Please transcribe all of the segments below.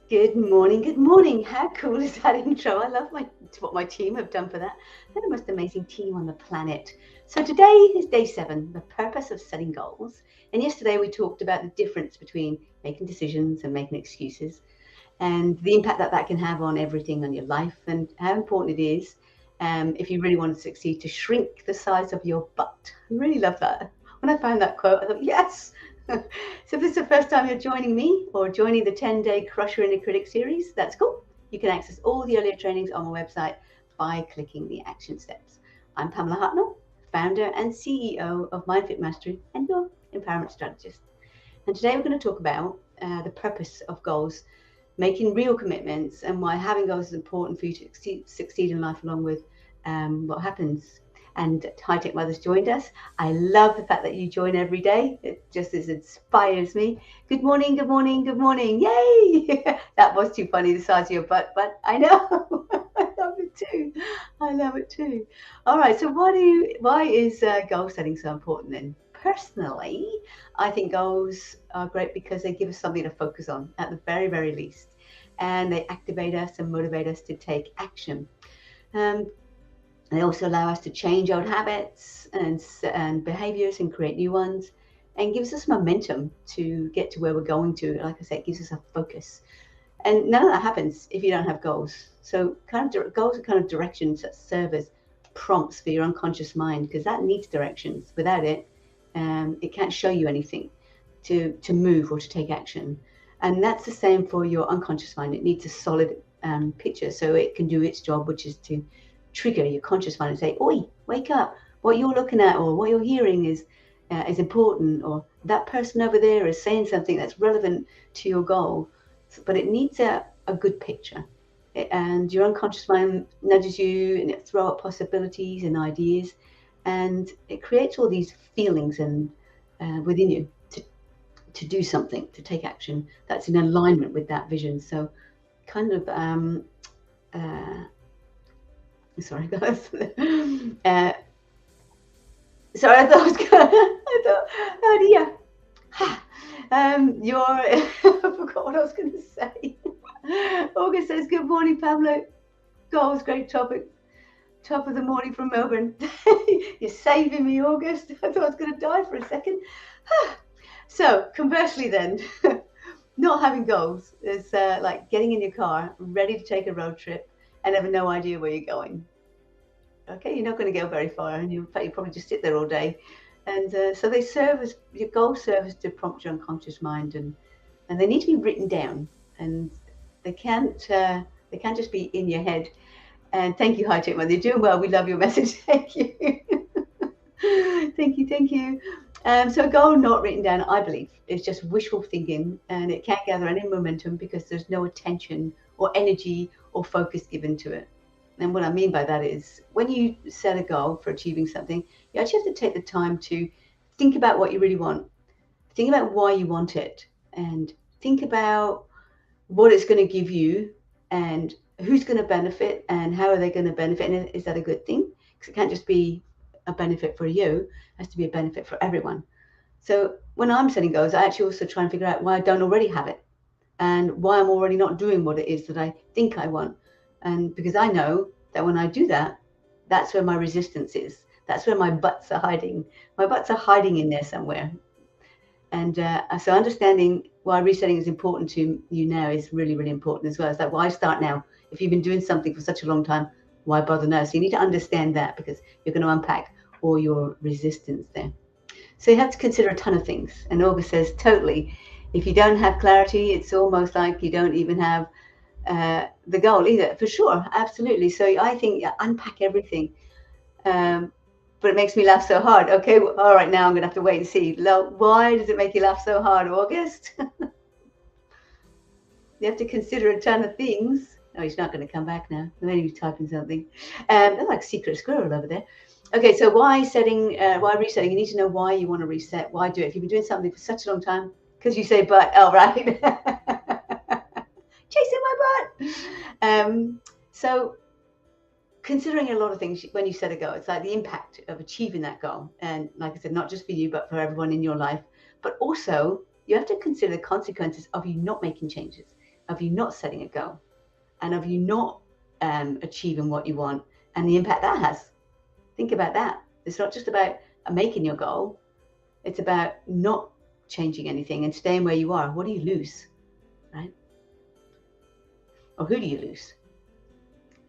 Good morning, good morning. How cool is that intro? I love what my team have done for that. They're the most amazing team on the planet. So today is day 7, the purpose of setting goals. And yesterday we talked about the difference between making decisions and making excuses, and the impact that that can have on everything on your life, and how important it is, if you really want to succeed, to shrink the size of your butt. I really love that. When I found that quote, I thought, yes. So if this is the first time you're joining me or joining the 10-day Crusher in a Critic series, that's cool. You can access all the earlier trainings on my website by clicking the action steps. I'm Pamela Hartnell, founder and CEO of MindFit Mastery and your empowerment strategist. And today we're going to talk about the purpose of goals, making real commitments, and why having goals is important for you to succeed in life, along with what happens. And High Tech Mother's joined us. I love the fact that you join every day. It just inspires me. Good morning, good morning, good morning. Yay! That was too funny, the size of your butt, but I know. I love it too. I love it too. All right, so why is goal setting so important then? Personally, I think goals are great because they give us something to focus on at the very, very least. And they activate us and motivate us to take action. They also allow us to change old habits and behaviors and create new ones, and gives us momentum to get to where we're going to. Like I said, it gives us a focus. And none of that happens if you don't have goals. So goals are kind of directions that serve as prompts for your unconscious mind, because that needs directions. Without it, it can't show you anything to move or to take action. And that's the same for your unconscious mind. It needs a solid picture so it can do its job, which is to trigger your conscious mind and say, oi, wake up. What you're looking at or what you're hearing is important, or that person over there is saying something that's relevant to your goal. But it needs a good picture. And your unconscious mind nudges you and it throws up possibilities and ideas, and it creates all these feelings and within you to do something, to take action that's in alignment with that vision. So kind of sorry guys. Sorry, I thought I was gonna, oh dear. I forgot what I was going to say. August says, good morning, Pamela. Goals, great topic. Top of the morning from Melbourne. You're saving me, August. I thought I was going to die for a second. So, conversely then, not having goals is like getting in your car, ready to take a road trip, and have no idea where you're going. Okay, you're not going to go very far, and in fact, you probably just sit there all day. And so they serve as, your goals serve as to prompt your unconscious mind, and they need to be written down, and they can't just be in your head. And thank you, High Tech Mother. You're doing well. We love your message. Thank you. Thank you. So a goal not written down, I believe, is just wishful thinking, and it can't gather any momentum because there's no attention or energy or focus given to it. And what I mean by that is, when you set a goal for achieving something, you actually have to take the time to think about what you really want. Think about why you want it, and think about what it's going to give you, and who's going to benefit, and how are they going to benefit, and is that a good thing? Because it can't just be a benefit for you, it has to be a benefit for everyone. So when I'm setting goals, I actually also try and figure out why I don't already have it, and why I'm already not doing what it is that I think I want. And because I know that when I do that, that's where my resistance is. That's where my butts are hiding. My butts are hiding in there somewhere. And so understanding why resetting is important to you now is really, really important as well. It's like, why start now? If you've been doing something for such a long time, why bother now? So you need to understand that, because you're going to unpack all your resistance there. So you have to consider a ton of things. And August says, totally. If you don't have clarity, it's almost like you don't even have the goal either, for sure. Absolutely. So I think unpack everything. But it makes me laugh so hard. Okay, all right, now I'm going to have to wait and see. Why does it make you laugh so hard, August? You have to consider a ton of things. Oh, he's not going to come back now. Maybe he's typing something. They're like secret squirrel over there. Okay, so why resetting? You need to know why you want to reset. Why do it? If you've been doing something for such a long time, because you say, but, oh, right. Chasing my butt. So considering a lot of things when you set a goal, it's like the impact of achieving that goal. And like I said, not just for you, but for everyone in your life. But also, you have to consider the consequences of you not making changes, of you not setting a goal, and of you not achieving what you want, and the impact that has. Think about that. It's not just about making your goal. It's about not changing anything and staying where you are. What do you lose, right? Or who do you lose?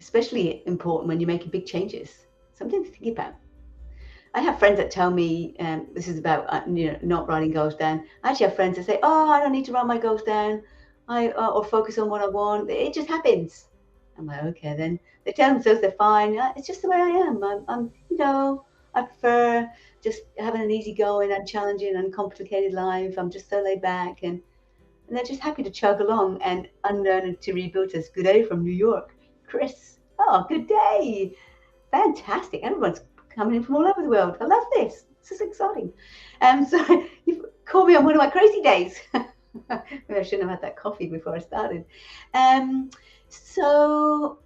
Especially important when you're making big changes. Something to think about. I have friends that tell me, this is about not writing goals down. I actually have friends that say, oh, I don't need to write my goals down, or focus on what I want. It just happens. I'm like, okay, then they tell themselves they're fine. It's just the way I am. I'm I prefer just having an easygoing, unchallenging, uncomplicated life. I'm just so laid back, and they're just happy to chug along and unlearn to rebuild us. Good day from New York, Chris. Oh, good day. Fantastic. Everyone's coming in from all over the world. I love this. This is exciting. So you've caught me on one of my crazy days. Maybe I shouldn't have had that coffee before I started. So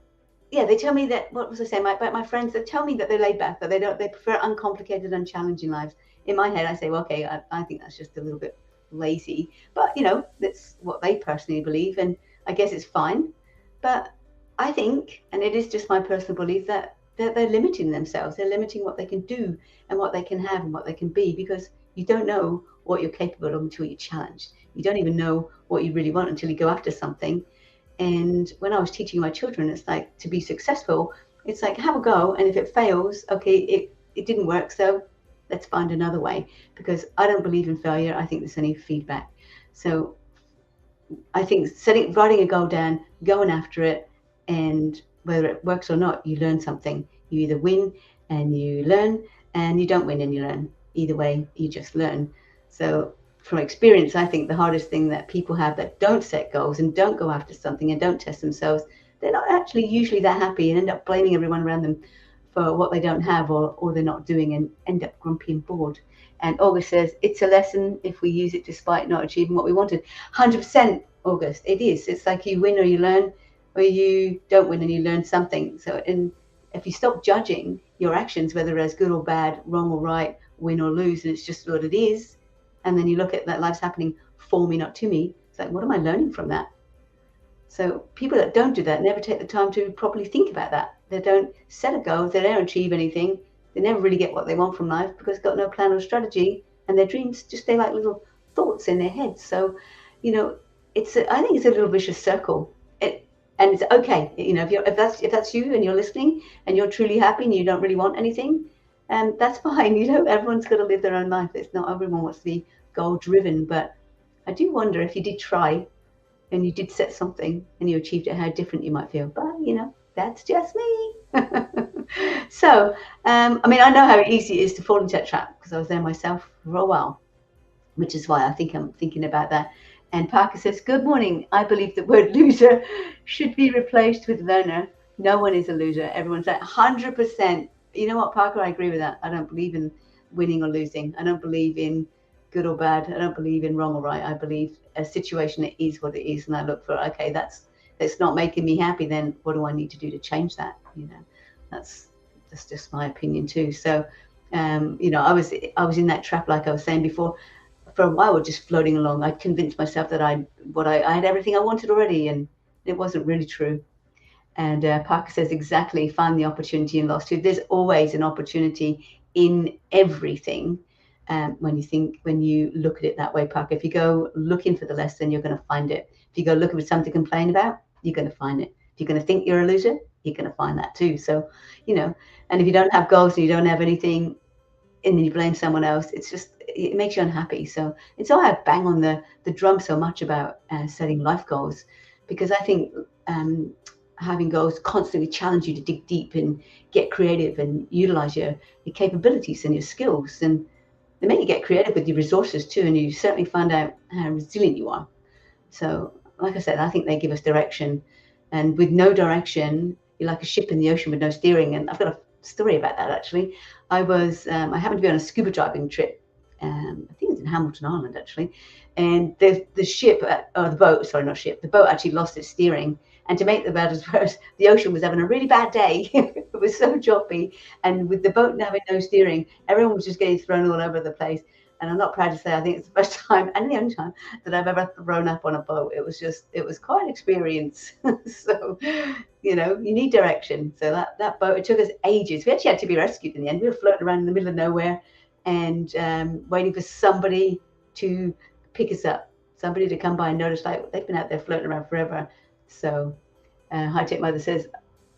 yeah, they tell me that, what was I saying? My friends, they tell me that they're laid back, that they prefer uncomplicated, unchallenging lives. In my head, I say, well, okay, I think that's just a little bit lazy, but that's what they personally believe, and I guess it's fine. But I think, and it is just my personal belief, that they're limiting themselves. They're limiting what they can do and what they can have and what they can be, because you don't know what you're capable of until you're challenged. You don't even know what you really want until you go after something. And when I was teaching my children, it's like, to be successful, it's like, have a go, and if it fails, okay, it didn't work, so let's find another way, because I don't believe in failure. I think there's only feedback. So I think writing a goal down, going after it, and whether it works or not, you learn something. You either win and you learn, and you don't win and you learn. Either way, you just learn. So from experience, I think the hardest thing that people have that don't set goals and don't go after something and don't test themselves, they're not actually usually that happy, and end up blaming everyone around them for what they don't have or they're not doing, and end up grumpy and bored. And August says, it's a lesson if we use it despite not achieving what we wanted. 100%, August, it is. It's like you win or you learn, or you don't win and you learn something. So if you stop judging your actions, whether as good or bad, wrong or right, win or lose, and it's just what it is, and then you look at that life's happening for me, not to me, it's like, what am I learning from that? So people that don't do that never take the time to properly think about that. They don't set a goal, they don't achieve anything, they never really get what they want from life, because they've got no plan or strategy, and their dreams just stay like little thoughts in their heads. So, I think it's a little vicious circle. And it's okay, if that's you and you're listening and you're truly happy and you don't really want anything, that's fine. Everyone's got to live their own life. It's not everyone wants to be goal driven, but I do wonder if you did try and you did set something and you achieved it, how different you might feel. But that's just me. So I know how easy it is to fall into that trap, because I was there myself for a while, which is why I think I'm thinking about that. And Parker says, good morning. I believe the word loser should be replaced with learner. No one is a loser. Everyone's like 100%. You know what, Parker? I agree with that. I don't believe in winning or losing. I don't believe in good or bad. I don't believe in wrong or right. I believe a situation that is what it is. And I look for, okay, that's not making me happy. Then what do I need to do to change that? That's just my opinion too. So, I was in that trap, like I was saying before. For a while, just floating along. I'd convinced myself that I had everything I wanted already, and it wasn't really true. And Parker says, exactly, find the opportunity in loss too. There's always an opportunity in everything. When you look at it that way, Parker, if you go looking for the lesson, you're going to find it. If you go looking for something to complain about, you're going to find it. If you're going to think you're a loser, you're going to find that too. So, and if you don't have goals and you don't have anything, and then you blame someone else, it's just, it makes you unhappy. So it's why I bang on the drum so much about setting life goals, because I think having goals constantly challenge you to dig deep and get creative and utilize your capabilities and your skills, and they make you get creative with your resources too, and you certainly find out how resilient you are. So like I said, I think they give us direction, and with no direction, you're like a ship in the ocean with no steering. And I've got a story about that actually. I happened to be on a scuba diving trip. I think it was in Hamilton Island actually, and the ship, or the boat, sorry, not ship, the boat actually lost its steering. And to make the matters worse, the ocean was having a really bad day. It was so choppy, and with the boat having no steering, everyone was just getting thrown all over the place. And I'm not proud to say, I think it's the first time and the only time that I've ever thrown up on a boat. It was quite an experience. So, you need direction. So that boat, it took us ages. We actually had to be rescued in the end. We were floating around in the middle of nowhere and waiting for somebody to pick us up, somebody to come by and notice, like, they've been out there floating around forever. So High Tech Mother says,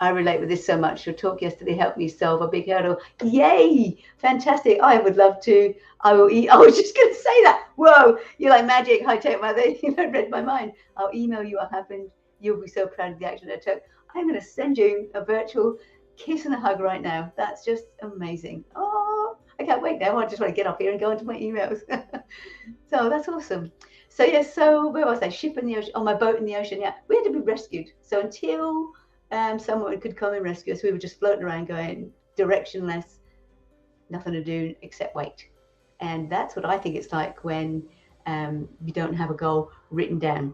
I relate with this so much. Your talk yesterday helped me solve a big hurdle. Yay! Fantastic. I would love to. I was just going to say that. Whoa, you're like magic, High Tech Mother. You read my mind. I'll email you what happened. You'll be so proud of the action I took. I'm going to send you a virtual kiss and a hug right now. That's just amazing. Oh, I can't wait now. I just want to get off here and go into my emails. So that's awesome. So yes, so where was I? Ship in the ocean, on my boat in the ocean. Yeah, we had to be rescued. So until someone could come and rescue us, we were just floating around going directionless, nothing to do except wait. And that's what I think it's like when you don't have a goal written down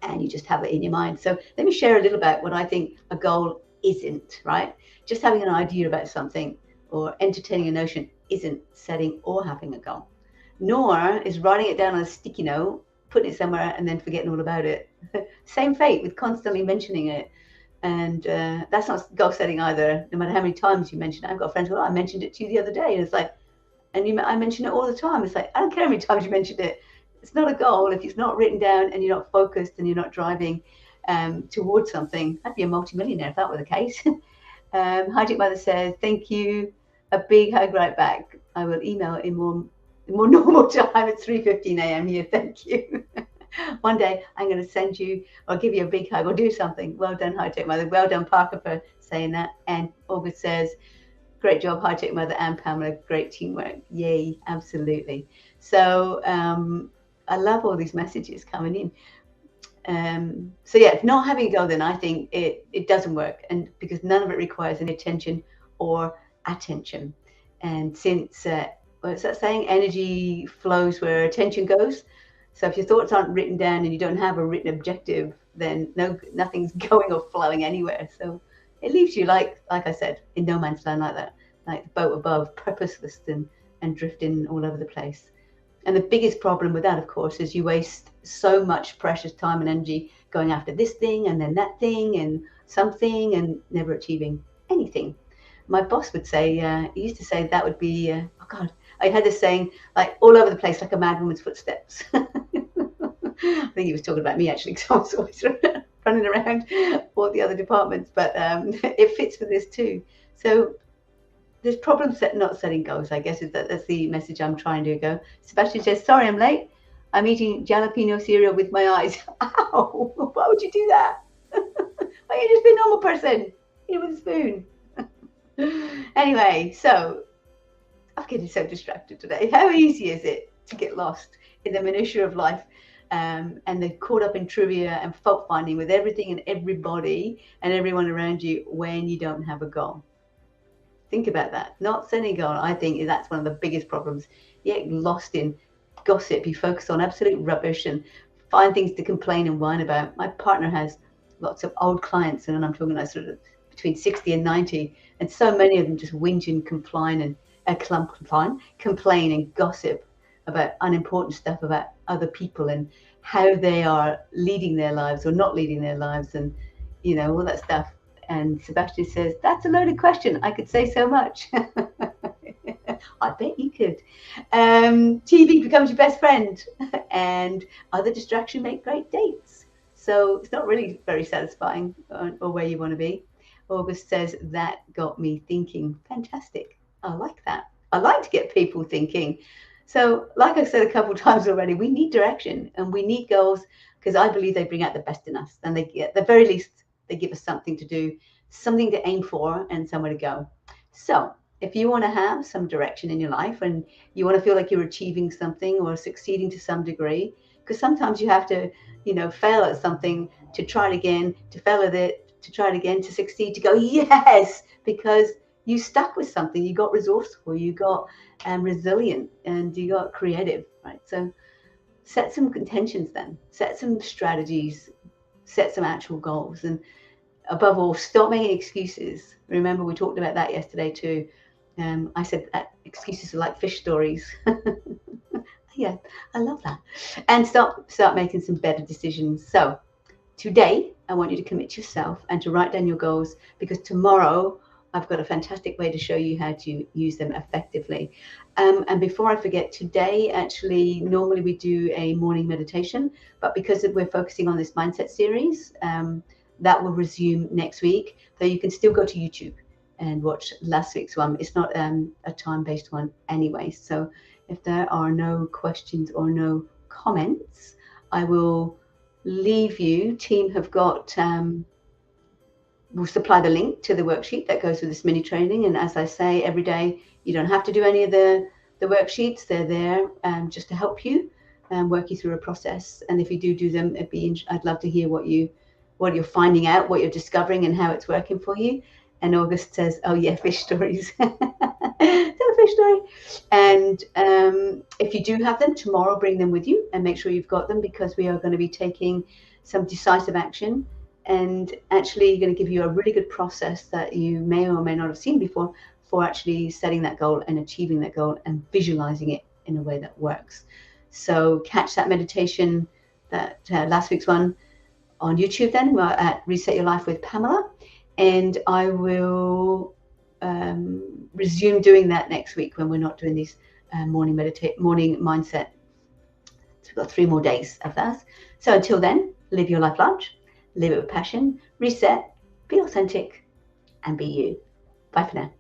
and you just have it in your mind. So let me share a little about what I think a goal isn't, right? Just having an idea about something or entertaining a notion isn't setting or having a goal. Nor is writing it down on a sticky note, putting it somewhere and then forgetting all about it. Same fate with constantly mentioning it. And that's not goal setting either, no matter how many times you mention it. I've got friends who, I mentioned it to you the other day. And it's like, I mention it all the time. It's like, I don't care how many times you mentioned it. It's not a goal if it's not written down and you're not focused and you're not driving towards something. I'd be a multimillionaire if that were the case. Hijack Mother says, thank you. A big hug right back. I will email in more normal time at 3:15 a.m. here. Thank you. One day I'm going to send you or give you a big hug or do something. Well done, High Tech Mother. Well done, Parker, for saying that. And August says, great job, High Tech Mother and Pamela. Great teamwork. Yay, absolutely. So I love all these messages coming in. So yeah, not having a goal, then I think it doesn't work, and because none of it requires any attention or attention. And since what's that saying? Energy flows where attention goes. So if your thoughts aren't written down and you don't have a written objective, then nothing's going or flowing anywhere. So it leaves you like I said, in no man's land, like that, like the boat above, purposeless and drifting all over the place. And the biggest problem with that, of course, is you waste so much precious time and energy going after this thing and then that thing and something and never achieving anything. My boss would say, he used to say that would be, oh God, I had this saying, like all over the place, like a mad woman's footsteps. I think he was talking about me actually, because I was always running around all the other departments, but it fits for this too. So there's problems not setting goals, I guess, that's the message I'm trying to go. Sebastian says, sorry, I'm late. I'm eating jalapeno cereal with my eyes. Ow, why would you do that? Why don't you just be a normal person? Eat it with a spoon. Anyway, so I'm getting so distracted today. How easy is it to get lost in the minutiae of life and then caught up in trivia and fault finding with everything and everybody and everyone around you when you don't have a goal? Think about that. Not setting a goal, I think that's one of the biggest problems. You get lost in gossip. You focus on absolute rubbish and find things to complain and whine about. My partner has lots of old clients, and I'm talking like sort of between 60 and 90, and so many of them just whinge and complain and gossip about unimportant stuff about other people and how they are leading their lives or not leading their lives, and all that stuff. And Sebastian says, that's a loaded question. I could say so much. I bet you could. TV becomes your best friend, and other distractions make great dates. So it's not really very satisfying or where you want to be. August says, that got me thinking. Fantastic. I like that. I like to get people thinking. So, like I said a couple of times already, we need direction and we need goals because I believe they bring out the best in us. And at the very least, they give us something to do, something to aim for, and somewhere to go. So, if you want to have some direction in your life and you want to feel like you're achieving something or succeeding to some degree, because sometimes you have to, fail at something to try it again, to fail at it, to try it again, to succeed, to go, yes, because you stuck with something, you got resourceful, you got resilient, and you got creative, right? So set some intentions then, set some strategies, set some actual goals, and above all, stop making excuses. Remember, we talked about that yesterday too. I said that excuses are like fish stories. Yeah, I love that. And start making some better decisions. So today, I want you to commit yourself and to write down your goals, because tomorrow I've got a fantastic way to show you how to use them effectively. And before I forget, today, actually, normally we do a morning meditation, but because we're focusing on this mindset series, that will resume next week. Though you can still go to YouTube and watch last week's one. It's not a time-based one anyway. So if there are no questions or no comments, I will leave you. Team have got, we'll supply the link to the worksheet that goes with this mini training. And as I say every day, you don't have to do any of the worksheets. They're there just to help you and work you through a process. And if you do them, I'd love to hear what you're finding out, what you're discovering, and how it's working for you. And August says, oh yeah, fish stories. Is that a fish story? And if you do have them, tomorrow bring them with you and make sure you've got them, because we are going to be taking some decisive action. And actually going to give you a really good process that you may or may not have seen before for actually setting that goal and achieving that goal and visualizing it in a way that works. So catch that meditation, that last week's one, on YouTube then. We're at Reset Your Life with Pamela. And I will resume doing that next week when we're not doing these morning mindset. So we've got 3 more days of that. So until then, live your life large, live it with passion, reset, be authentic, and be you. Bye for now.